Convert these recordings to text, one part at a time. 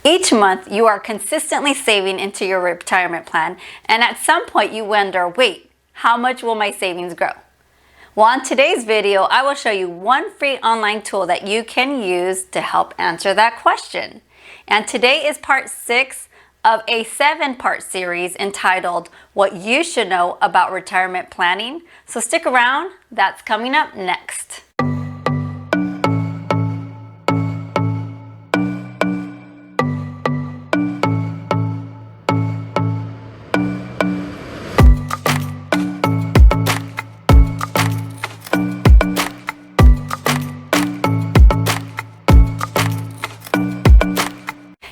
Each month, you are consistently saving into your retirement plan, and at some point you wonder, wait, how much will my savings grow? Well, on today's video, I will show you one free online tool that you can use to help answer that question. And today is part 6 of a 7-part series entitled What You Should Know About Retirement Planning. So stick around, that's coming up next.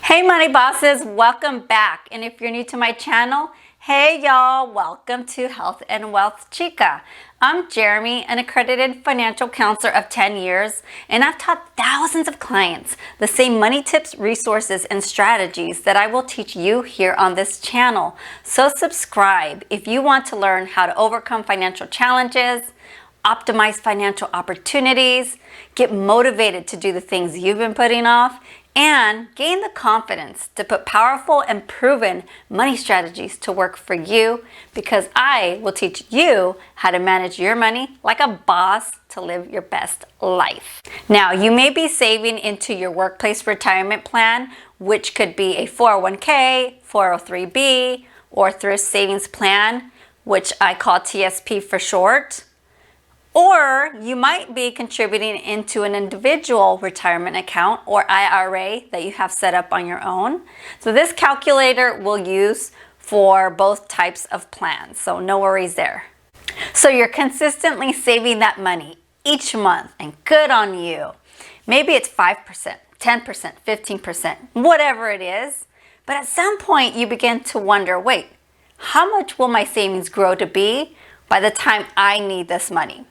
Hey money bosses, welcome back. And if you're new to my channel, hey y'all, welcome to Health and Wealth Chica. I'm Jeremy, an accredited financial counselor of 10 years, and I've taught thousands of clients the same money tips, resources, and strategies that I will teach you here on this channel. So subscribe if you want to learn how to overcome financial challenges, optimize financial opportunities, get motivated to do the things you've been putting off, and gain the confidence to put powerful and proven money strategies to work for you, because I will teach you how to manage your money like a boss to live your best life. Now, you may be saving into your workplace retirement plan, which could be a 401k, 403b, or thrift savings plan, which I call TSP for short. Or you might be contributing into an individual retirement account or IRA that you have set up on your own. So this calculator we'll use for both types of plans, so no worries there. So you're consistently saving that money each month, and good on you. Maybe it's 5%, 10%, 15%, whatever it is. But at some point you begin to wonder, wait, how much will my savings grow to be by the time I need this money?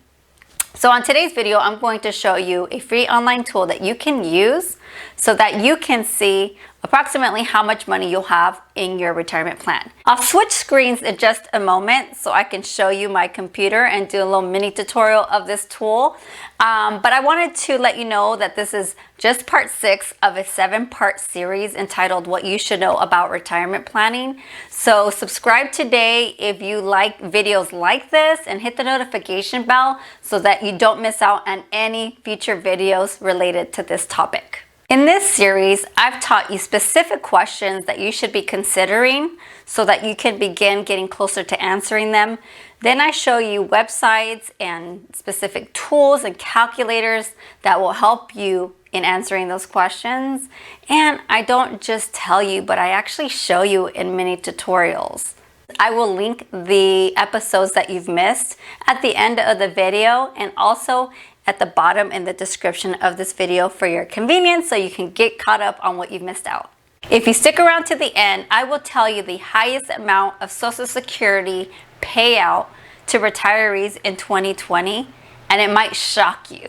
So on today's video, I'm going to show you a free online tool that you can use so that you can see approximately how much money you'll have in your retirement plan. I'll switch screens in just a moment so I can show you my computer and do a little mini tutorial of this tool. But I wanted to let you know that this is just part 6 of a 7-part series entitled What You Should Know About Retirement Planning. So subscribe today if you like videos like this, and hit the notification bell so that you don't miss out on any future videos related to this topic. In this series, I've taught you specific questions that you should be considering so that you can begin getting closer to answering them. Then I show you websites and specific tools and calculators that will help you in answering those questions. And I don't just tell you, but I actually show you in mini tutorials. I will link the episodes that you've missed at the end of the video, and also at the bottom in the description of this video for your convenience, so you can get caught up on what you've missed out. If you stick around to the end, I will tell you the highest amount of Social Security payout to retirees in 2020, and it might shock you.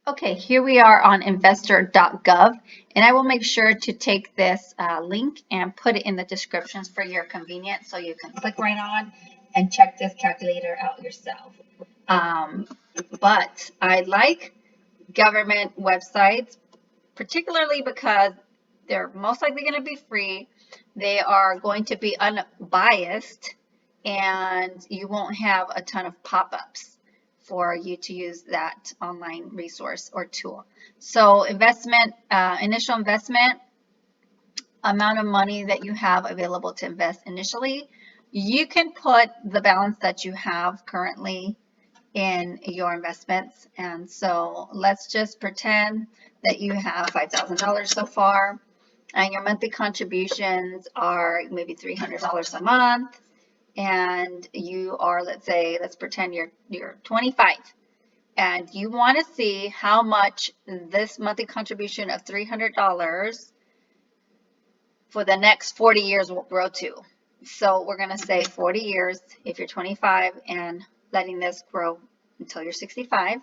Okay, here we are on investor.gov, and I will make sure to take this link and put it in the descriptions for your convenience, so you can click right on and check this calculator out yourself. But I like government websites, particularly because they're most likely going to be free. They are going to be unbiased, and you won't have a ton of pop-ups for you to use that online resource or tool. So initial investment, amount of money that you have available to invest initially. You can put the balance that you have currently in your investments. And so let's just pretend that you have $5,000 so far, and your monthly contributions are maybe $300 a month, and you are, let's pretend you're 25, and you want to see how much this monthly contribution of $300 for the next 40 years will grow to. So we're going to say 40 years if you're 25, and letting this grow until you're 65.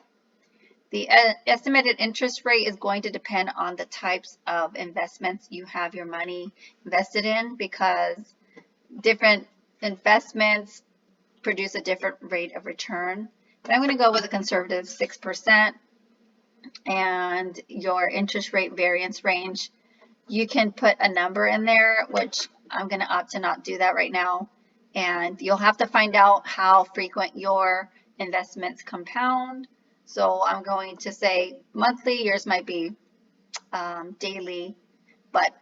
The estimated interest rate is going to depend on the types of investments you have your money invested in, because different investments produce a different rate of return. But I'm going to go with a conservative 6%, and your interest rate variance range you can put a number in there, which I'm going to opt to not do that right now. And you'll have to find out how frequent your investments compound. So I'm going to say monthly, yours might be daily, but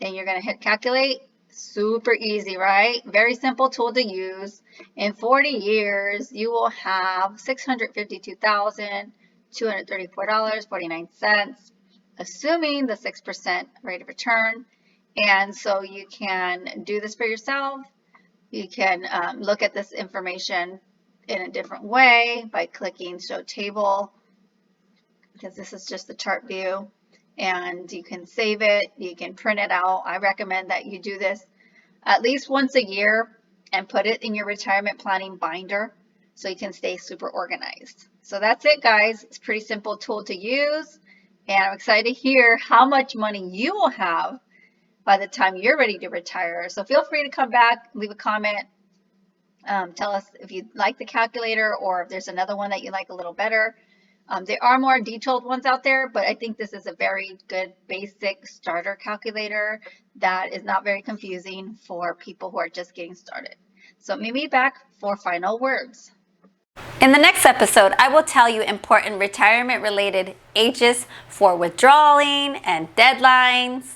then you're going to hit calculate. Super easy, right? Very simple tool to use. In 40 years, you will have $652,234.49, assuming the 6% rate of return. And so you can do this for yourself. You can look at this information in a different way by clicking Show Table, because this is just the chart view. And you can save it, you can print it out. I recommend that you do this at least once a year and put it in your retirement planning binder so you can stay super organized. So that's it, guys. It's a pretty simple tool to use, and I'm excited to hear how much money you will have by the time you're ready to retire. So feel free to come back, leave a comment, tell us if you like the calculator or if there's another one that you like a little better. There are more detailed ones out there, but I think this is a very good basic starter calculator that is not very confusing for people who are just getting started. So meet me back for final words. In the next episode, I will tell you important retirement-related ages for withdrawing and deadlines.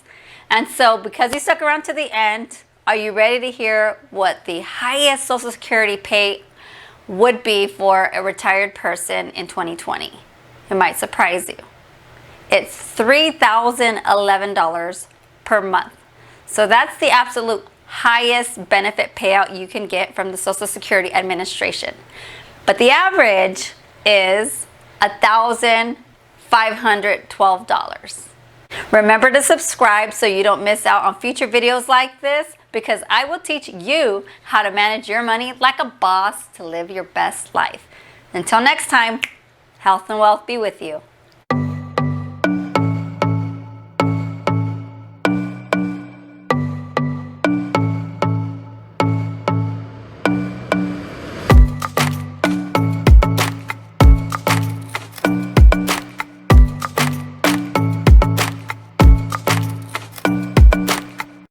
And so because you stuck around to the end, are you ready to hear what the highest Social Security pay would be for a retired person in 2020? It might surprise you. It's $3,011 per month. So that's the absolute highest benefit payout you can get from the Social Security Administration. But the average is $1,512. Remember to subscribe so you don't miss out on future videos like this, because I will teach you how to manage your money like a boss to live your best life. Until next time, health and wealth be with you.